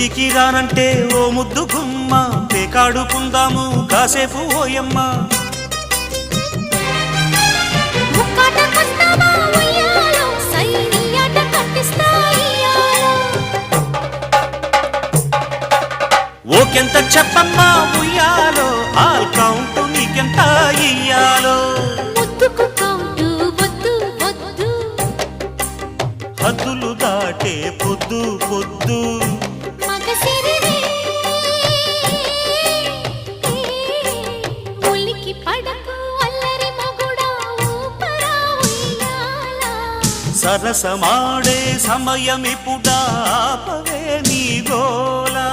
పేచీకి రానంటే ఓ ముద్దు గుమ్మ పేకాడుకుందాము కాసేపు ఓయమ్మ ఓకెంత చెప్పమ్మా ఉయ్యాలో ఆల్ కౌంట్ నీకెంత ఇయ్యాలో హద్దులు దాటే పొద్దు పొద్దు సరసమాడే సమయమిపుడా ఆపవే నీ గోలా